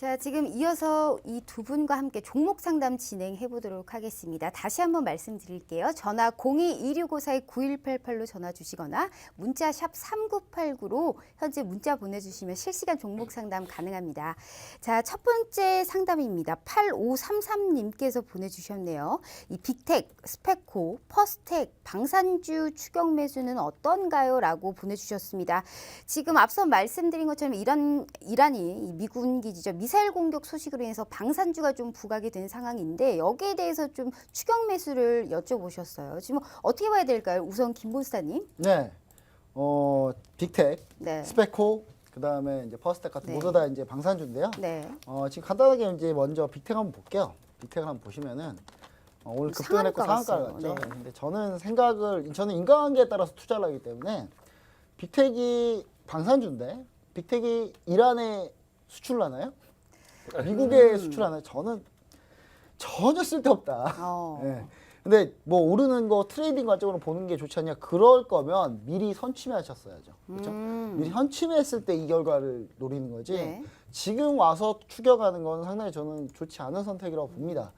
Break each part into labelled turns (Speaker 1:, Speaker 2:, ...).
Speaker 1: 자, 지금 이어서 이 두 분과 함께 종목 상담 진행해 보도록 하겠습니다. 다시 한번 말씀드릴게요. 전화 02-2654-9188로 전화 주시거나 문자 샵 3989로 현재 문자 보내주시면 실시간 종목 상담 가능합니다. 자, 첫 번째 상담입니다. 8533님께서 보내주셨네요. 이 빅텍, 스페코, 퍼스텍, 방산주 추격 매수는 어떤가요? 라고 보내주셨습니다. 지금 앞서 말씀드린 것처럼 이란이 이 미군 기지죠. 미사일 공격 소식으로 인해서 방산주가 좀 부각이 된 상황인데 여기에 대해서 좀 추격 매수를 여쭤보셨어요. 지금 어떻게 봐야 될까요? 우선 김본스타님.
Speaker 2: 네, 빅텍,
Speaker 1: 네.
Speaker 2: 스페코, 그다음에 이제 퍼스텍 같은
Speaker 1: 네.
Speaker 2: 모두 다 이제 방산주인데요.
Speaker 1: 네.
Speaker 2: 지금 간단하게 이제 먼저 빅텍 한번 볼게요. 빅텍을 한번 보시면은 오늘 급등을 했고 상한가를 갔죠.
Speaker 1: 네.
Speaker 2: 근데 저는 인과관계에 따라서 투자를 하기 때문에 빅텍이 방산주인데 빅텍이 이란에 수출을 하나요? 미국에 수출하나요? 저는 전혀 쓸데없다. 네. 근데 뭐 오르는 거 트레이딩 관점으로 보는 게 좋지 않냐? 그럴 거면 미리 선취매하셨어야죠. 그렇죠? 미리 선취매했을 때 이 결과를 노리는 거지.
Speaker 1: 네.
Speaker 2: 지금 와서 추격하는 건 상당히 저는 좋지 않은 선택이라고 봅니다.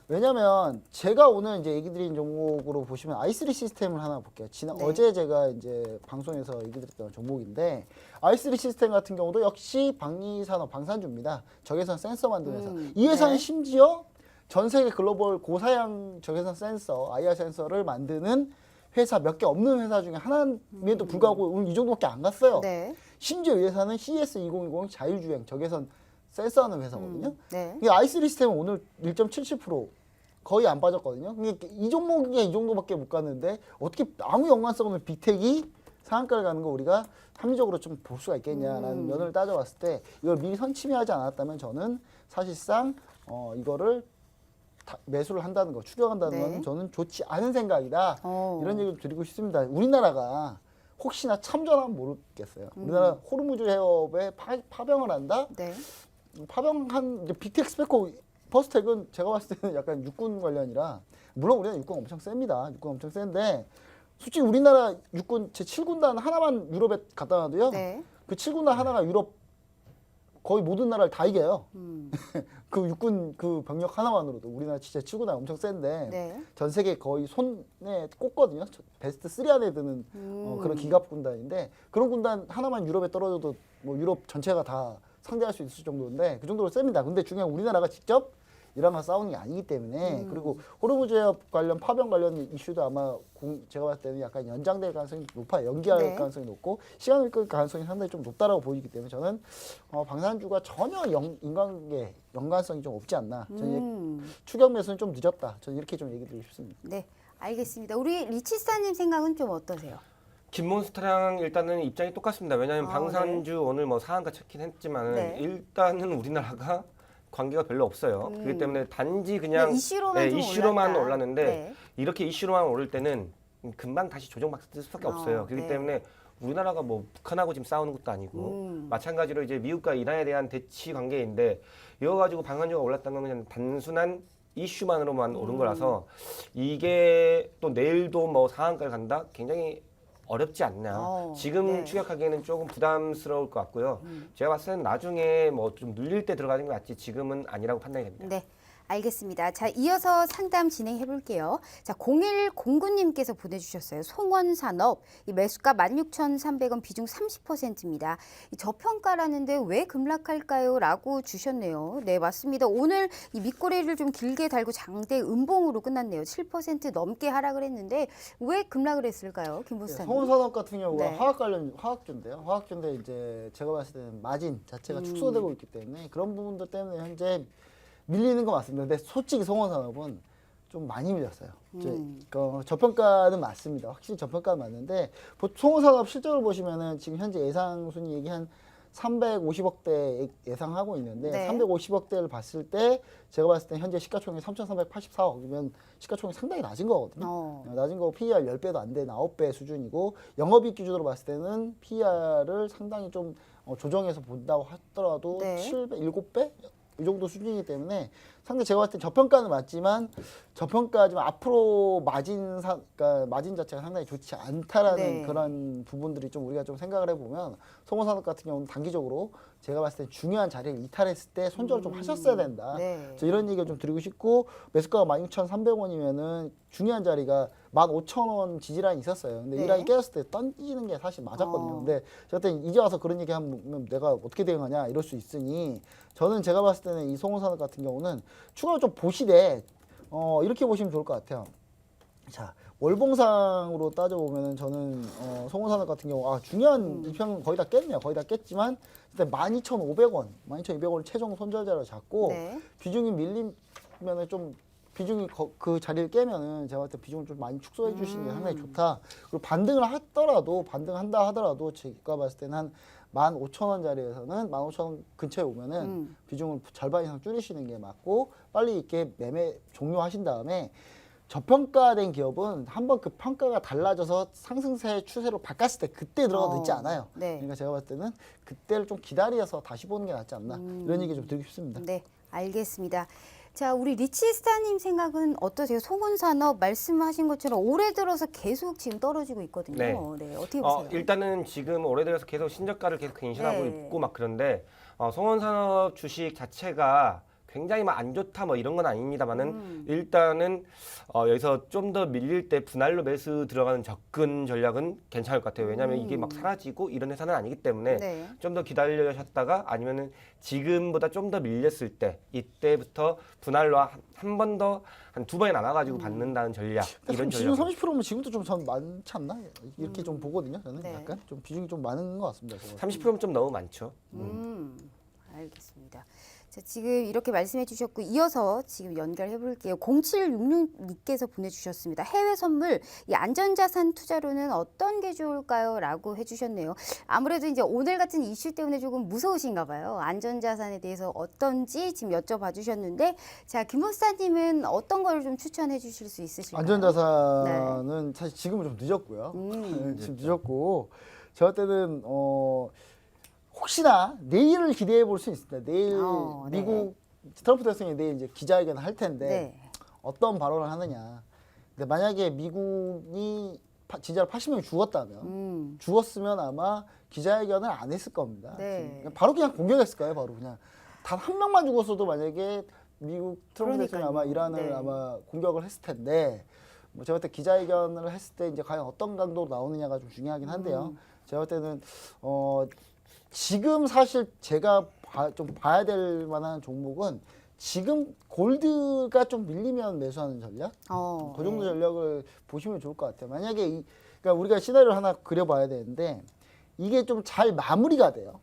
Speaker 2: 왜냐면 제가 오늘 이제 얘기 드린 종목으로 보시면 i3 시스템을 하나 볼게요.
Speaker 1: 네.
Speaker 2: 어제 제가 이제 방송에서 얘기 드렸던 종목인데 i3 시스템 같은 경우도 역시 방위산업 방산주입니다. 적외선 센서 만드는 회사. 이 회사는
Speaker 1: 네.
Speaker 2: 심지어 전 세계 글로벌 고사양 적외선 센서, IR 센서를 만드는 회사 몇 개 없는 회사 중에 하나임에도 불구하고 오늘 이 정도밖에 안 갔어요.
Speaker 1: 네.
Speaker 2: 심지어 이 회사는 CES2020 자율주행 적외선 센서하는 회사거든요.
Speaker 1: 네.
Speaker 2: 이 i3 시스템은 오늘 1.77% 거의 안 빠졌거든요. 그러니까 이 종목이 이 정도밖에 못 갔는데 어떻게 아무 연관성 없는 빅텍이 상한가를 가는 거 우리가 합리적으로 좀 볼 수가 있겠냐라는 면을 따져봤을 때 이걸 미리 선취매하지 않았다면 저는 사실상 이거를 매수를 한다는 거, 추격한다는
Speaker 1: 네.
Speaker 2: 건 저는 좋지 않은 생각이다.
Speaker 1: 어.
Speaker 2: 이런 얘기를 드리고 싶습니다. 우리나라가 혹시나 참전하면 모르겠어요. 우리나라 호르무즈 해협에 파병을 한다?
Speaker 1: 네.
Speaker 2: 파병한 이제 빅텍 스페코 퍼스텍은 제가 봤을 때는 약간 육군 관련이라 물론 우리는 육군 엄청 셉니다. 육군 엄청 센데 솔직히 우리나라 육군 제 7군단 하나만 유럽에 갖다 놔도요.
Speaker 1: 네.
Speaker 2: 그 7군단 하나가 유럽 거의 모든 나라를 다 이겨요. 그 육군 그 병력 하나만으로도 우리나라 진짜 7군단 엄청 센데
Speaker 1: 네.
Speaker 2: 전 세계 거의 손에 꼽거든요. 베스트 3 안에 드는 그런 기갑 군단인데 그런 군단 하나만 유럽에 떨어져도 뭐 유럽 전체가 다 상대할 수 있을 정도인데 그 정도로 셉니다. 근데 중요한 우리나라가 직접 이란과 싸우는 게 아니기 때문에 그리고 호르무즈 해협 관련 파병 관련 이슈도 아마 제가 봤을 때는 약간 연장될 가능성이 높아요. 연기할
Speaker 1: 네.
Speaker 2: 가능성이 높고 시간을 끌 가능성이 상당히 좀 높다라고 보이기 때문에 저는 방산주가 전혀 인간관계 연관성이 좀 없지 않나. 저는 추격 매수는 좀 늦었다. 저는 이렇게 좀 얘기 드리고 싶습니다.
Speaker 1: 네. 알겠습니다. 우리 리치사님 생각은 좀 어떠세요?
Speaker 3: 김몬스타랑 일단은 입장이 똑같습니다. 왜냐하면 방산주 오늘 뭐 상한가 찍긴 했지만은
Speaker 1: 네.
Speaker 3: 일단은 우리나라가 관계가 별로 없어요. 그렇기 때문에 단지 그냥
Speaker 1: 네, 이슈로만 좀
Speaker 3: 이슈로만
Speaker 1: 올랐다.
Speaker 3: 올랐는데
Speaker 1: 네.
Speaker 3: 이렇게 이슈로만 오를 때는 금방 다시 조정받을 수밖에 없어요. 그렇기
Speaker 1: 네.
Speaker 3: 때문에 우리나라가 뭐 북한하고 지금 싸우는 것도 아니고 마찬가지로 이제 미국과 이란에 대한 대치 관계인데 이거 가지고 방산주가 올랐다는 건 그냥 단순한 이슈만으로만 오른 거라서 이게 또 내일도 뭐 상한가를 간다? 굉장히 어렵지 않나. 지금
Speaker 1: 네.
Speaker 3: 추격하기에는 조금 부담스러울 것 같고요. 제가 봤을 때는 나중에 뭐 좀 눌릴 때 들어가는 게 맞지 지금은 아니라고 판단이 됩니다.
Speaker 1: 네. 알겠습니다. 자, 이어서 상담 진행해 볼게요. 자, 0109님께서 보내주셨어요. 송원산업, 이 매수가 16,300원 비중 30%입니다. 이 저평가라는데 왜 급락할까요? 라고 주셨네요. 네, 맞습니다. 오늘 이 밑꼬리를 좀 길게 달고 장대 음봉으로 끝났네요. 7% 넘게 하락을 했는데 왜 급락을 했을까요? 김보수사님.
Speaker 2: 성원산업 같은 경우가
Speaker 1: 네.
Speaker 2: 화학 관련 화학주인데요. 화학주인데 이제 제가 봤을 때는 마진 자체가 축소되고 있기 때문에 그런 부분들 때문에 현재 밀리는 거 맞습니다. 근데 솔직히 성원산업은 좀 많이 밀렸어요. 저평가는 맞습니다. 확실히 저평가는 맞는데 성원산업 실적을 보시면은 지금 현재 예상 순위 얘기 한 350억대 예상하고 있는데
Speaker 1: 네.
Speaker 2: 350억대를 봤을 때 제가 봤을 때 현재 시가총액 3,384억이면 시가총액 상당히 낮은 거거든요. 낮은 거고 PER 10배도 안 되는 9배 수준이고 영업이익 기준으로 봤을 때는 PER을 상당히 좀 조정해서 본다고 하더라도
Speaker 1: 네.
Speaker 2: 7배, 7배? 이 정도 수준이기 때문에 상당히 제가 봤을 때 저평가는 맞지만 저평가지만 앞으로 그러니까 마진 자체가 상당히 좋지 않다라는
Speaker 1: 네.
Speaker 2: 그런 부분들이 좀 우리가 좀 생각을 해보면 성원산업 같은 경우는 단기적으로 제가 봤을 때 중요한 자리를 이탈했을 때 손절을 좀 하셨어야 된다.
Speaker 1: 네.
Speaker 2: 저 이런 얘기를 좀 드리고 싶고 매수가가 16,300원이면은 중요한 자리가 15,000원 지지라인이 있었어요. 근데
Speaker 1: 네.
Speaker 2: 이 라인 깨졌을 때 던지는 게 사실 맞았거든요. 근데 제가 그때 이제 와서 그런 얘기 하면 내가 어떻게 대응하냐 이럴 수 있으니 저는 제가 봤을 때는 이 송원산업 같은 경우는 추가로 좀 보시되 이렇게 보시면 좋을 것 같아요. 자 월봉상으로 따져보면은 저는 송원산업 같은 경우 중요한 이평 거의 다 깼네요. 거의 다 깼지만 일단 12,500원, 12,200원을 최종 손절자로 잡고
Speaker 1: 네.
Speaker 2: 비중이 밀리면은 좀 비중이 그 자리를 깨면은 제가 봤을 때 비중을 좀 많이 축소해 주시는 게 상당히 좋다. 그리고 반등한다 하더라도 제가 봤을 때는 한 15,000원 자리에서는 15,000원 근처에 오면은 비중을 절반 이상 줄이시는 게 맞고 빨리 이렇게 매매 종료하신 다음에 저평가된 기업은 한번 그 평가가 달라져서 상승세 추세로 바꿨을 때 그때 들어가도 늦지 않아요.
Speaker 1: 네.
Speaker 2: 그러니까 제가 봤을 때는 그때를 좀 기다려서 다시 보는 게 낫지 않나 이런 얘기 좀 드리고 싶습니다.
Speaker 1: 네, 알겠습니다. 자, 우리 리치스타님 생각은 어떠세요? 송원산업 말씀하신 것처럼 올해 들어서 계속 지금 떨어지고 있거든요.
Speaker 3: 네.
Speaker 1: 네, 어떻게 보세요?
Speaker 3: 일단은 지금 올해 들어서 계속 신저가를 계속 갱신하고
Speaker 1: 네.
Speaker 3: 있고 막 그런데 송원산업 주식 자체가 굉장히 막 안 좋다 뭐 이런 건 아닙니다만은 일단은 여기서 좀 더 밀릴 때 분할로 매수 들어가는 접근 전략은 괜찮을 것 같아요. 왜냐하면 이게 막 사라지고 이런 회사는 아니기 때문에
Speaker 1: 네.
Speaker 3: 좀 더 기다리셨다가 아니면은 지금보다 좀 더 밀렸을 때 이때부터 분할로 한 번 더 한 두 번에 나눠가지고 받는다는 전략 이런
Speaker 2: 지금
Speaker 3: 전략.
Speaker 2: 30%면 지금도 좀 전 많지 않나 이렇게 좀 보거든요. 저는
Speaker 1: 네.
Speaker 2: 약간 좀 비중이 좀 많은 것 같습니다. 저거.
Speaker 3: 30%면 좀 너무 많죠.
Speaker 1: 알겠습니다. 자, 지금 이렇게 말씀해 주셨고 이어서 지금 연결해 볼게요. 0766님께서 보내주셨습니다. 해외 선물, 이 안전자산 투자로는 어떤 게 좋을까요? 라고 해주셨네요. 아무래도 이제 오늘 같은 이슈 때문에 조금 무서우신가 봐요. 안전자산에 대해서 어떤지 지금 여쭤봐 주셨는데 자, 김 목사님은 어떤 걸 좀 추천해 주실 수 있으실까요?
Speaker 2: 안전자산은 사실 지금은 좀 늦었고요. 지금 늦었고 저 때는 혹시나 내일을 기대해 볼 수 있습니다. 내일
Speaker 1: 네.
Speaker 2: 미국 트럼프 대통령이 내일 이제 기자회견을 할 텐데
Speaker 1: 네.
Speaker 2: 어떤 발언을 하느냐. 근데 만약에 미국이 진짜로 80명이 죽었다면 죽었으면 아마 기자회견을 안 했을 겁니다.
Speaker 1: 네.
Speaker 2: 바로 그냥 공격했을 거예요. 바로 그냥 단 한 명만 죽었어도 만약에 미국 트럼프 대통령이 아마
Speaker 1: 그러니까요.
Speaker 2: 이란을
Speaker 1: 네.
Speaker 2: 아마 공격을 했을 텐데 뭐 제가 그때 기자회견을 했을 때 이제 과연 어떤 강도로 나오느냐가 좀 중요하긴 한데요. 제가 볼 때는 지금 사실 제가 좀 봐야 될 만한 종목은 지금 골드가 좀 밀리면 매수하는 전략? 그 정도 전략을 보시면 좋을 것 같아요. 만약에 그러니까 우리가 시나리오를 하나 그려봐야 되는데 이게 좀 잘 마무리가 돼요.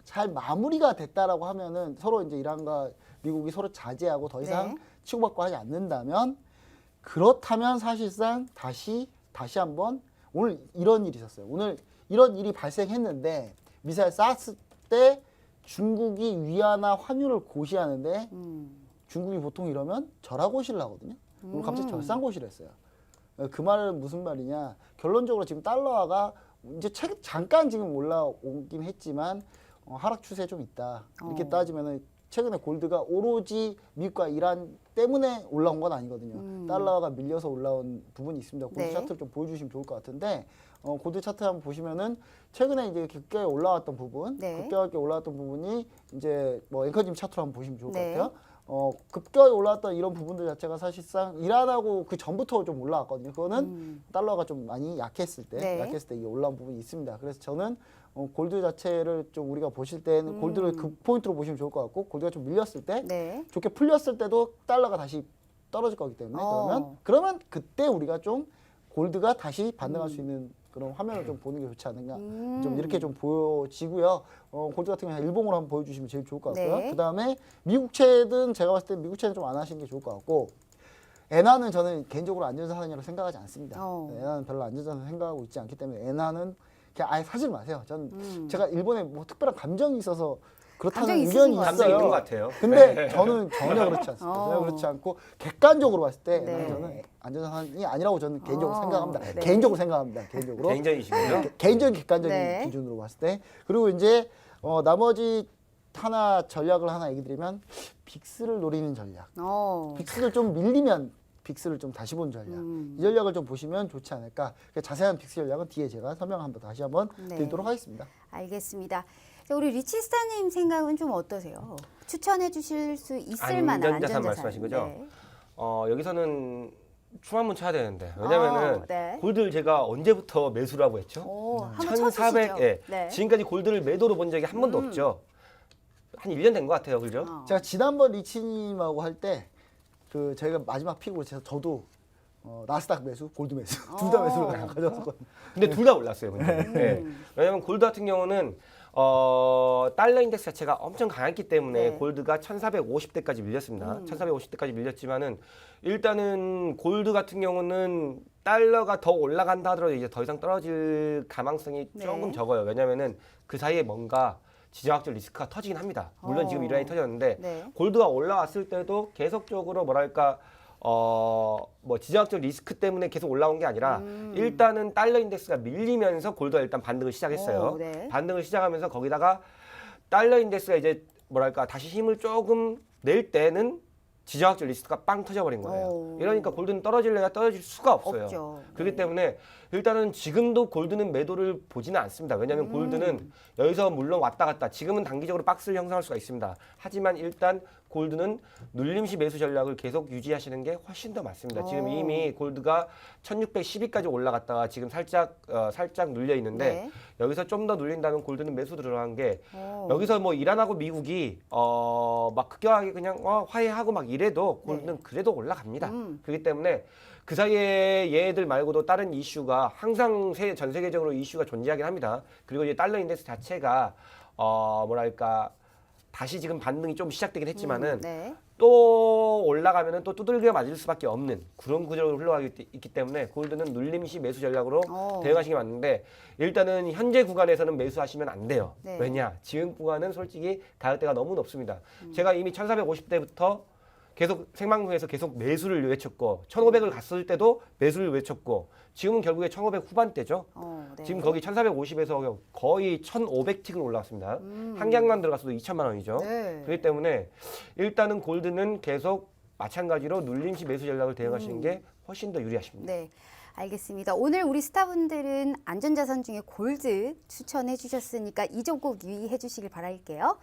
Speaker 2: 잘 마무리가 됐다라고 하면은 서로 이제 이란과 미국이 서로 자제하고 더 이상
Speaker 1: 네.
Speaker 2: 치고받고 하지 않는다면 그렇다면 사실상 다시 한번 오늘 이런 일이 있었어요. 오늘 이런 일이 발생했는데 미사일 쐈을 때 중국이 위안화 환율을 고시하는데 중국이 보통 이러면 절하고시를 하거든요. 오늘 갑자기 절상고시를 했어요. 그 말은 무슨 말이냐? 결론적으로 지금 달러화가 이제 잠깐 지금 올라오긴 했지만 하락 추세 좀 있다. 이렇게 따지면은 최근에 골드가 오로지 미국과 이란 때문에 올라온 건 아니거든요. 달러가 밀려서 올라온 부분이 있습니다. 골드
Speaker 1: 네.
Speaker 2: 차트를 좀 보여주시면 좋을 것 같은데 골드 차트 한번 보시면은 최근에 이제 급격하게 올라왔던 부분,
Speaker 1: 네.
Speaker 2: 급격하게 올라왔던 부분이 이제 뭐 앵커짐 차트로 한번 보시면 좋을
Speaker 1: 네.
Speaker 2: 것 같아요. 급격하게 올라왔던 이런 부분들 자체가 사실상 이란하고 그 전부터 좀 올라왔거든요. 그거는 달러가 좀 많이 약했을 때,
Speaker 1: 네.
Speaker 2: 이게 올라온 부분이 있습니다. 그래서 저는 골드 자체를 좀 우리가 보실 때는 골드를 그 포인트로 보시면 좋을 것 같고 골드가 좀 밀렸을 때
Speaker 1: 네.
Speaker 2: 좋게 풀렸을 때도 달러가 다시 떨어질 거기 때문에 그러면 그때 우리가 좀 골드가 다시 반등할 수 있는 그런 화면을 좀 보는 게 좋지 않는가 좀 이렇게 좀 보여지고요. 골드 같은 경우는 일봉으로 한번 보여주시면 제일 좋을 것 같고요.
Speaker 1: 네.
Speaker 2: 그 다음에 미국채든 제가 봤을 때 미국채는 좀 안 하시는 게 좋을 것 같고 엔화는 저는 개인적으로 안전자산이라고 생각하지 않습니다. 엔화는 별로 안전자산 생각하고 있지 않기 때문에 엔화는 그냥 아예 사지 마세요. 전 제가 일본에 뭐 특별한 감정이 있어서 그렇다는
Speaker 1: 감정이
Speaker 2: 의견이
Speaker 1: 있으신 것
Speaker 3: 감정이 있는 것
Speaker 2: 있어요.
Speaker 3: 같아요.
Speaker 2: 근데 저는 전혀 그렇지 않습니다. 전혀 그렇지 않고 객관적으로 봤을 때
Speaker 1: 네.
Speaker 2: 저는 안전자산이 아니라고 저는 개인적으로 생각합니다.
Speaker 1: 네.
Speaker 2: 개인적으로 생각합니다. 개인적으로.
Speaker 3: 개인적이시군요.
Speaker 2: 개인적인 객관적인
Speaker 1: 네.
Speaker 2: 기준으로 봤을 때. 그리고 이제 나머지 하나 전략을 하나 얘기 드리면 빅스를 노리는 전략.
Speaker 1: 어.
Speaker 2: 빅스를 좀 밀리면 빅스를 좀 다시 본 전략. 이 전략을 좀 보시면 좋지 않을까. 자세한 빅스 전략은 뒤에 제가 설명 한번 다시 한번
Speaker 1: 네.
Speaker 2: 드리도록 하겠습니다.
Speaker 1: 알겠습니다. 자, 우리 리치스타님 생각은 좀 어떠세요? 추천해 주실 수 있을 만한
Speaker 3: 안전자산 말씀하신 거죠? 여기서는 춤 한번 춰야 되는데 왜냐면은
Speaker 1: 네.
Speaker 3: 골드를 제가 언제부터 매수라고 했죠?
Speaker 1: 오, 한번
Speaker 3: 1,400.
Speaker 1: 쳐주시죠.
Speaker 3: 예.
Speaker 1: 네.
Speaker 3: 지금까지 골드를 매도로 본 적이 한 번도 없죠. 한 1년 된 것 같아요, 그죠?
Speaker 2: 제가 지난번 리치님하고 할 때 저희가 마지막 픽으로 저도 나스닥 매수, 골드 매수 둘 다 매수로 가져왔었거든요.
Speaker 3: 근데 둘 다 올랐어요, 근데. 예. 왜냐면 골드 같은 경우는 달러 인덱스 자체가 엄청 강했기 때문에
Speaker 1: 네.
Speaker 3: 골드가 1,450대까지 밀렸습니다. 1,450대까지 밀렸지만은 일단은 골드 같은 경우는 달러가 더 올라간다 하더라도 이제 더 이상 떨어질 가망성이
Speaker 1: 네.
Speaker 3: 조금 적어요. 왜냐면은 그 사이에 뭔가 지정학적 리스크가 터지긴 합니다. 물론 지금 이란이 터졌는데
Speaker 1: 네.
Speaker 3: 골드가 올라왔을 때도 계속적으로 뭐랄까 뭐 지정학적 리스크 때문에 계속 올라온 게 아니라 일단은 달러 인덱스가 밀리면서 골드가 일단 반등을 시작했어요.
Speaker 1: 오, 네.
Speaker 3: 반등을 시작하면서 거기다가 달러 인덱스가 이제 뭐랄까 다시 힘을 조금 낼 때는 지정학적 리스크가 빵 터져버린 거예요.
Speaker 1: 오.
Speaker 3: 이러니까 골드는 떨어질래야 떨어질 수가 없어요.
Speaker 1: 없죠.
Speaker 3: 그렇기
Speaker 1: 네.
Speaker 3: 때문에 일단은 지금도 골드는 매도를 보지는 않습니다. 왜냐하면 골드는 여기서 물론 왔다 갔다 지금은 단기적으로 박스를 형성할 수가 있습니다. 하지만 일단 골드는 눌림시 매수 전략을 계속 유지하시는 게 훨씬 더 맞습니다. 지금 이미 골드가 1612까지 올라갔다가 지금 살짝 눌려 있는데
Speaker 1: 네.
Speaker 3: 여기서 좀 더 눌린다면 골드는 매수 들어간 게
Speaker 1: 오.
Speaker 3: 여기서 뭐 이란하고 미국이 막 급격하게 그냥 화해하고 막 이래도 골드는 그래도 올라갑니다. 그렇기 때문에 그 사이에 얘들 말고도 다른 이슈가 항상 전 세계적으로 이슈가 존재하긴 합니다. 그리고 이제 달러 인덱스 자체가 뭐랄까 다시 지금 반등이 좀 시작되긴 했지만은
Speaker 1: 네.
Speaker 3: 또 올라가면은 또 두들겨 맞을 수밖에 없는 그런 구조로 흘러가기 있기 때문에 골드는 눌림시 매수 전략으로 대응하시는 게 맞는데 일단은 현재 구간에서는 매수하시면 안 돼요.
Speaker 1: 네.
Speaker 3: 왜냐? 지금 구간은 솔직히 가격대가 너무 높습니다. 제가 이미 1,450대부터 계속 생방송에서 계속 매수를 외쳤고 1,500을 갔을 때도 매수를 외쳤고 지금은 결국에 1,500 후반대죠.
Speaker 1: 네.
Speaker 3: 지금 거기 1,450에서 거의 1,500틱은 올라왔습니다. 한 강만 들어갔어도 2천만 원이죠.
Speaker 1: 네.
Speaker 3: 그렇기 때문에 일단은 골드는 계속 마찬가지로 눌림시 매수 전략을 대응하시는 게 훨씬 더 유리하십니다.
Speaker 1: 네. 알겠습니다. 오늘 우리 스타분들은 안전자산 중에 골드 추천해 주셨으니까 이 점 꼭 유의해 주시길 바랄게요.